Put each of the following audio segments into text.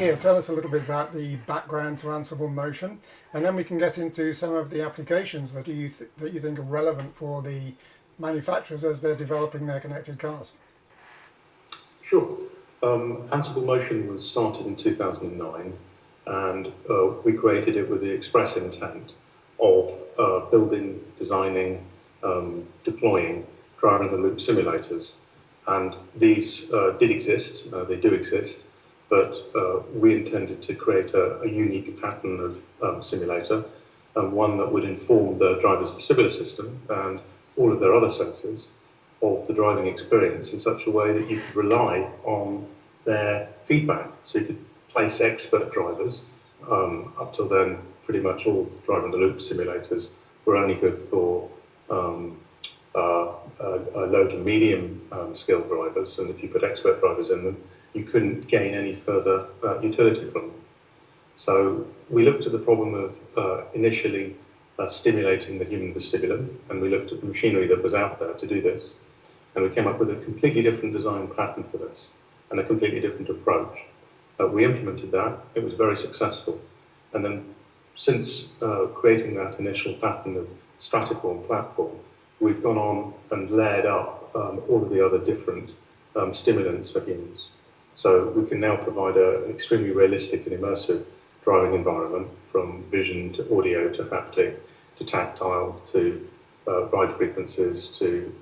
here, tell us a little bit about the background to Ansible Motion, and then we can get into some of the applications that that you think are relevant for the manufacturers as they're developing their connected cars. Sure. Ansible Motion was started in 2009, and we created it with the express intent of building, designing, deploying driver-in-the-loop simulators. And these did exist, they do exist, but we intended to create a unique pattern of simulator, one that would inform the driver's vestibular system and all of their other sensors of the driving experience in such a way that you could rely on their feedback. So you could place expert drivers. Up till then, pretty much all driver-in-the-loop simulators were only good for low to medium skilled drivers, and if you put expert drivers in them, you couldn't gain any further utility from them. So we looked at the problem of initially stimulating the human vestibulum, and we looked at the machinery that was out there to do this, and we came up with a completely different design pattern for this, and a completely different approach. We implemented that, it was very successful, and then since creating that initial pattern of stratiform platform, we've gone on and layered up all of the other different stimulants for humans. So we can now provide an extremely realistic and immersive driving environment, from vision to audio to haptic to tactile to ride frequencies to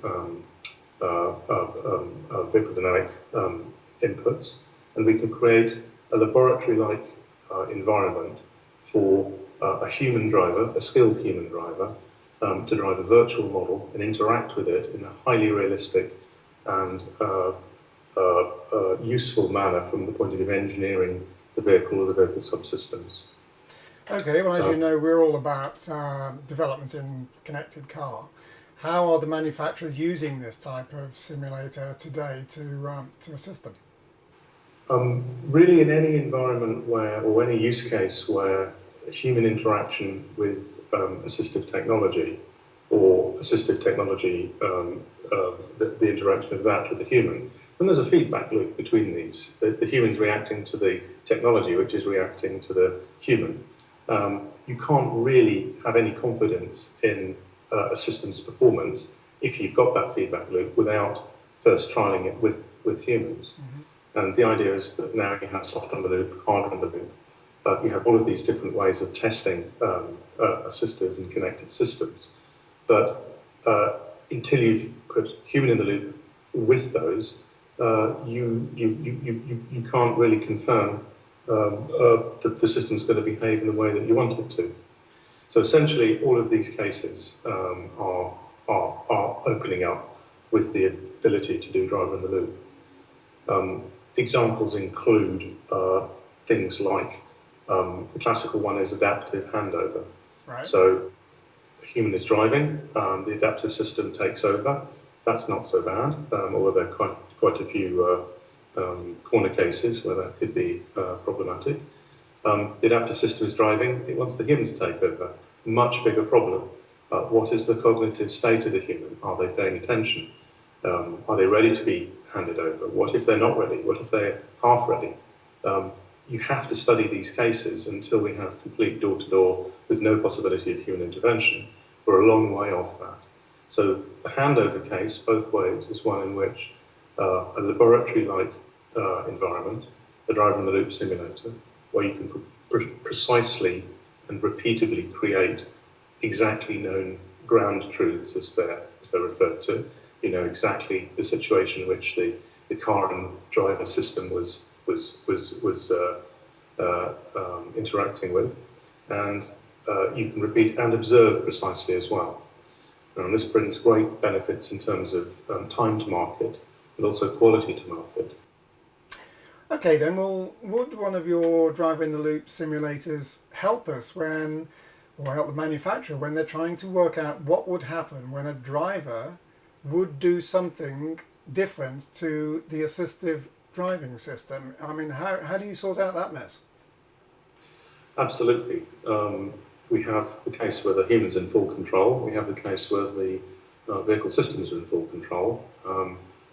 vehicle dynamic inputs. And we can create a laboratory-like environment for a human driver, a skilled human driver, to drive a virtual model and interact with it in a highly realistic and useful manner from the point of view of engineering the vehicle or the vehicle subsystems. Okay, well, as you know, we're all about developments in connected car. How are the manufacturers using this type of simulator today to assist them? Really, in any environment where, or any use case where human interaction with assistive technology, or assistive technology, the interaction of that with the human, then there's a feedback loop between these. The human's reacting to the technology, which is reacting to the human. You can't really have any confidence in a system's performance if you've got that feedback loop without first trialing it with humans. Mm-hmm. And the idea is that now you have software on the loop, hardware on the loop. You have all of these different ways of testing assistive and connected systems. But until you've put human in the loop with those, you can't really confirm that the system's going to behave in the way that you want it to. So essentially, all of these cases are opening up with the ability to do driver in the loop. Examples include things like the classical one is adaptive handover. Right. So a human is driving, the adaptive system takes over. That's not so bad, although there are quite a few corner cases where that could be problematic. The adaptive system is driving, it wants the human to take over. Much bigger problem. What is the cognitive state of the human? Are they paying attention? Are they ready to be handed over? What if they're not ready? What if they're half ready? You have to study these cases until we have complete door-to-door with no possibility of human intervention. We're a long way off that. So the handover case, both ways, is one in which a laboratory-like environment, a driver-in-the-loop simulator, where you can precisely and repeatedly create exactly known ground truths, as they're referred to. You know exactly the situation in which the car and driver system was interacting with, and you can repeat and observe precisely as well. And this brings great benefits in terms of time to market and also quality to market. Okay, then, well, would one of your driver-in-the-loop simulators help us or help the manufacturer when they're trying to work out what would happen when a driver would do something different to the assistive driving system? I mean, how do you sort out that mess? Absolutely. We have the case where the human's in full control. We have the case where the vehicle systems are in full control.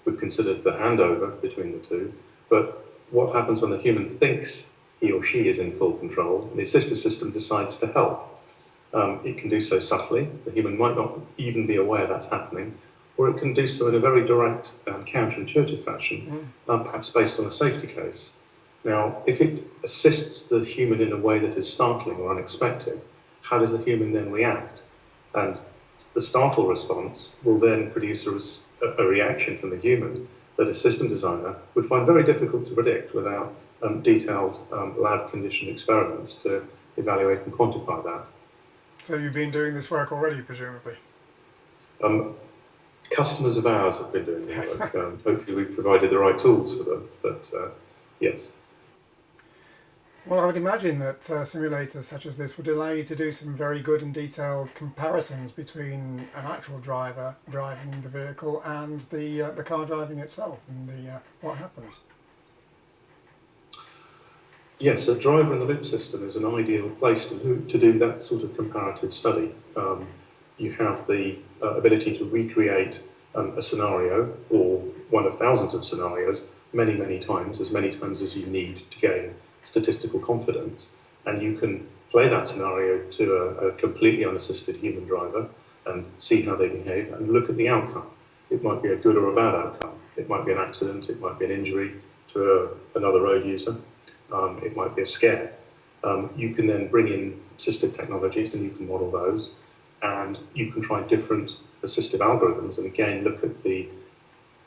We've considered the handover between the two. But what happens when the human thinks he or she is in full control, and the assistive system decides to help. It can do so subtly. The human might not even be aware that's happening, or it can do so in a very direct and counterintuitive fashion, perhaps based on a safety case. Now, if it assists the human in a way that is startling or unexpected, how does the human then react? And the startle response will then produce a reaction from the human that a system designer would find very difficult to predict without detailed lab conditioned experiments to evaluate and quantify that. So you've been doing this work already, presumably? Customers of ours have been doing the work. Hopefully we've provided the right tools for them, but yes. Well, I would imagine that simulators such as this would allow you to do some very good and detailed comparisons between an actual driver driving the vehicle and the car driving itself and what happens. Yes, a driver in the loop system is an ideal place to do that sort of comparative study. You have the ability to recreate a scenario or one of thousands of scenarios many times as you need to gain statistical confidence. And you can play that scenario to a completely unassisted human driver and see how they behave and look at the outcome. It might be a good or a bad outcome. It might be an accident, it might be an injury to another road user. It might be a scare. You can then bring in assistive technologies and you can model those, and you can try different assistive algorithms and again look at the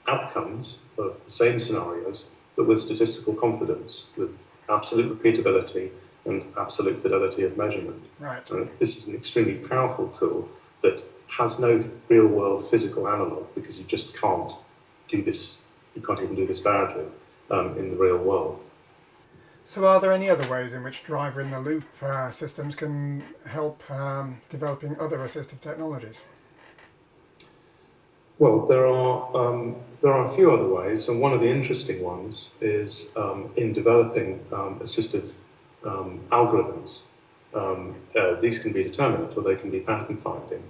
outcomes of the same scenarios, but with statistical confidence, with absolute repeatability and absolute fidelity of measurement. Right. This is an extremely powerful tool that has no real-world physical analog because you just can't do this. You can't even do this badly in the real world. So are there any other ways in which driver-in-the-loop systems can help developing other assistive technologies? Well, there are a few other ways, and one of the interesting ones is in developing assistive algorithms. These can be determinate or they can be pattern finding.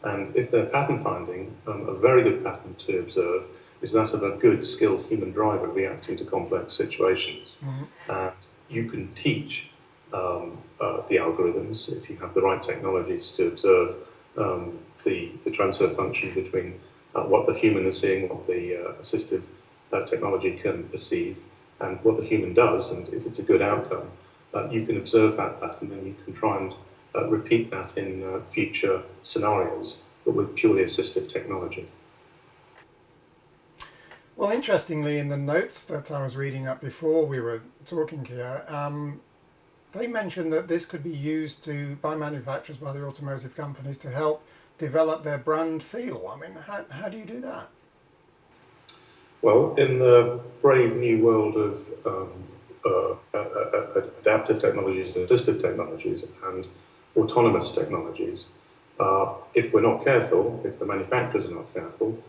And if they're pattern finding, a very good pattern to observe is that of a good, skilled human driver reacting to complex situations. Mm-hmm. And you can teach the algorithms, if you have the right technologies, to observe the transfer function between what the human is seeing, what the assistive technology can perceive, and what the human does. And if it's a good outcome, you can observe that pattern and you can try and repeat that in future scenarios, but with purely assistive technology. Well, interestingly, in the notes that I was reading up before we were talking here, they mentioned that this could be used by manufacturers, by the automotive companies, to help develop their brand feel. I mean, how do you do that? Well, in the brave new world of adaptive technologies and assistive technologies and autonomous technologies, if we're not careful, if the manufacturers are not careful,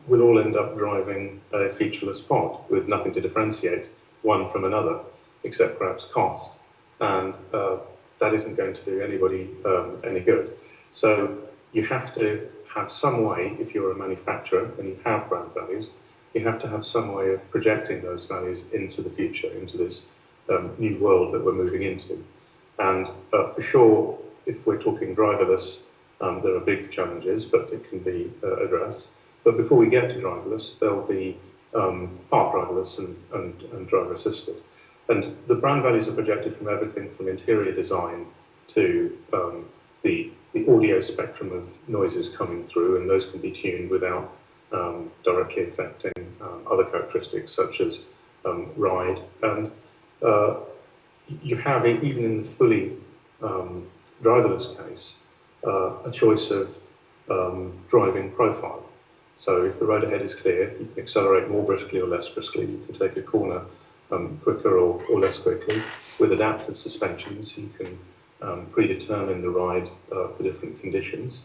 we'll all end up driving a featureless pod with nothing to differentiate one from another, except perhaps cost. And that isn't going to do anybody any good. So you have to have some way, if you're a manufacturer and you have brand values, you have to have some way of projecting those values into the future, into this new world that we're moving into. And for sure, if we're talking driverless, there are big challenges, but it can be addressed. But before we get to driverless, there'll be part driverless and driver assisted. And the brand values are projected from everything from interior design to the audio spectrum of noises coming through, and those can be tuned without directly affecting other characteristics such as ride. And you have, even in the fully driverless case, a choice of driving profile. So if the road ahead is clear, you can accelerate more briskly or less briskly. You can take a corner quicker or less quickly. With adaptive suspensions, you can predetermine the ride for different conditions.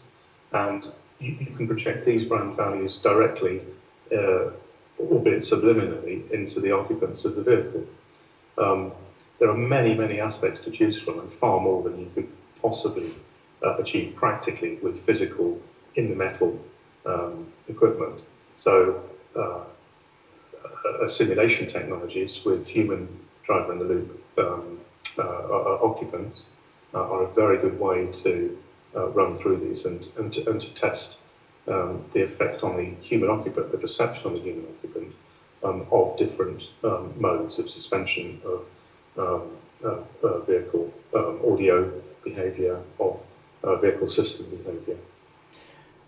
And you can project these brand values directly, albeit subliminally, into the occupants of the vehicle. There are many aspects to choose from, and far more than you could possibly achieve practically with physical, in-the-metal equipment. So simulation technologies with human driver in the loop occupants are a very good way to run through these and to test the effect on the human occupant, the perception on the human occupant of different modes of suspension of vehicle audio behaviour, of vehicle system behaviour.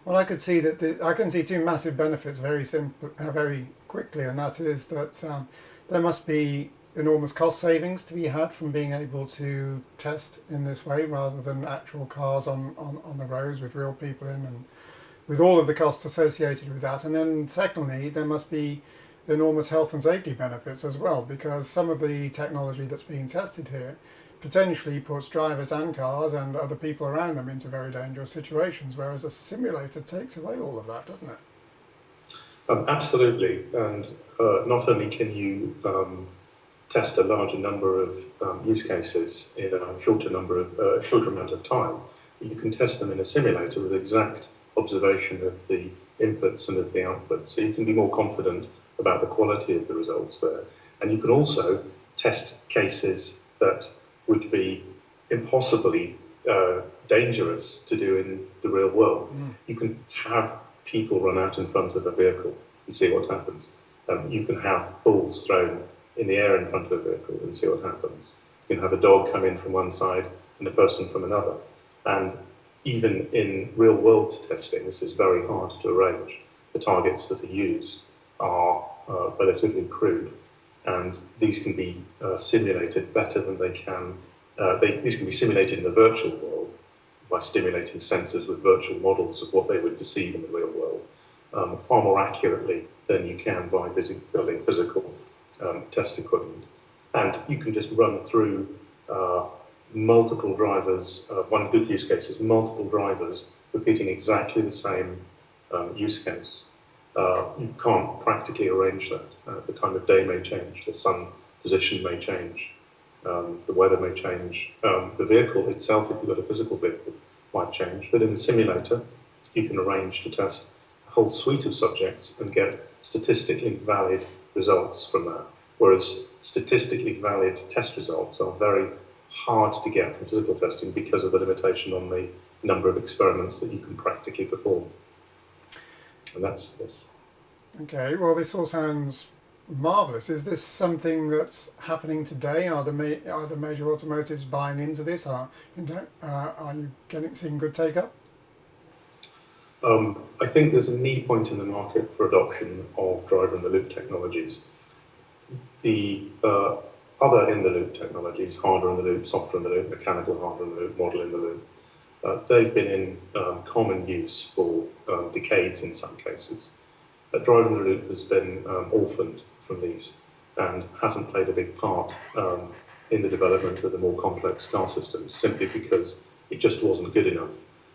Well, I could see that I can see two massive benefits very quickly, and that is that there must be enormous cost savings to be had from being able to test in this way rather than actual cars on the roads with real people in and with all of the costs associated with that. And then secondly, there must be enormous health and safety benefits as well, because some of the technology that's being tested here potentially puts drivers and cars and other people around them into very dangerous situations, whereas a simulator takes away all of that, doesn't it? Absolutely, and not only can you test a larger number of use cases in a shorter amount of time, but you can test them in a simulator with exact observation of the inputs and of the outputs, so you can be more confident about the quality of the results there. And you can also test cases that would be impossibly dangerous to do in the real world. You can have people run out in front of a vehicle and see what happens. You can have balls thrown in the air in front of a vehicle and see what happens. You can have a dog come in from one side and a person from another. And even in real world testing, this is very hard to arrange. The targets that are used are relatively crude, and these can be simulated better than they can. These can be simulated in the virtual world by stimulating sensors with virtual models of what they would perceive in the real world, far more accurately than you can by building physical test equipment. And you can just run through multiple drivers. One good use case is multiple drivers repeating exactly the same use case. You can't practically arrange that. The time of day may change, the sun position may change, the weather may change, the vehicle itself, if you've got a physical vehicle, might change. But in the simulator, you can arrange to test a whole suite of subjects and get statistically valid results from that. Whereas statistically valid test results are very hard to get from physical testing because of the limitation on the number of experiments that you can practically perform. And that's this. Okay, well, this all sounds marvellous. Is this something that's happening today? Are the major automotives buying into this? Are you seeing good take-up? I think there's a need point in the market for adoption of driver-in-the-loop technologies. The other in-the-loop technologies, hardware-in-the-loop, software-in-the-loop, mechanical hardware-in-the-loop, model-in-the-loop, they've been in common use for decades in some cases. Drive-in-the-loop has been orphaned from these and hasn't played a big part in the development of the more complex car systems, simply because it just wasn't good enough.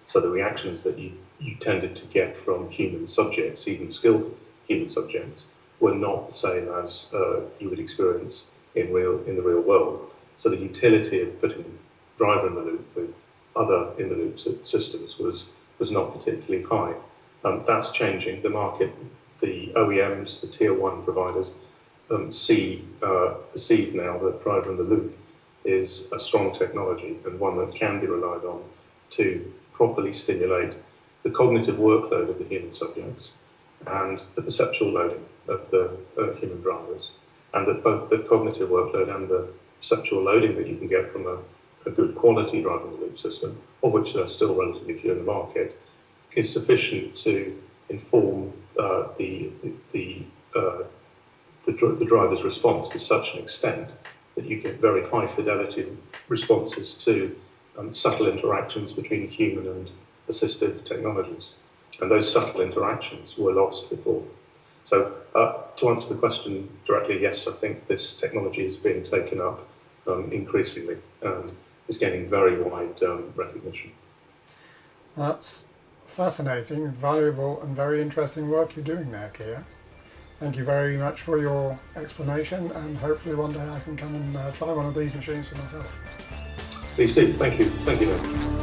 So the reactions that you tended to get from human subjects, even skilled human subjects, were not the same as you would experience in the real world. So the utility of putting driver in the loop with other in the loop systems was not particularly high. That's changing. The market, the OEMs, the tier one providers perceive now that driver in the loop is a strong technology and one that can be relied on to properly stimulate the cognitive workload of the human subjects and the perceptual loading of the human drivers, and that both the cognitive workload and the perceptual loading that you can get from a good quality driver-in-the-loop system, of which there are still relatively few in the market, is sufficient to inform the driver's response to such an extent that you get very high fidelity responses to subtle interactions between human and assistive technologies. And those subtle interactions were lost before. So to answer the question directly, yes, I think this technology is being taken up increasingly and is gaining very wide recognition. That's fascinating, valuable and very interesting work you're doing there, Kia. Thank you very much for your explanation, and hopefully one day I can come and try one of these machines for myself. Please do. Thank you. Thank you, Nick.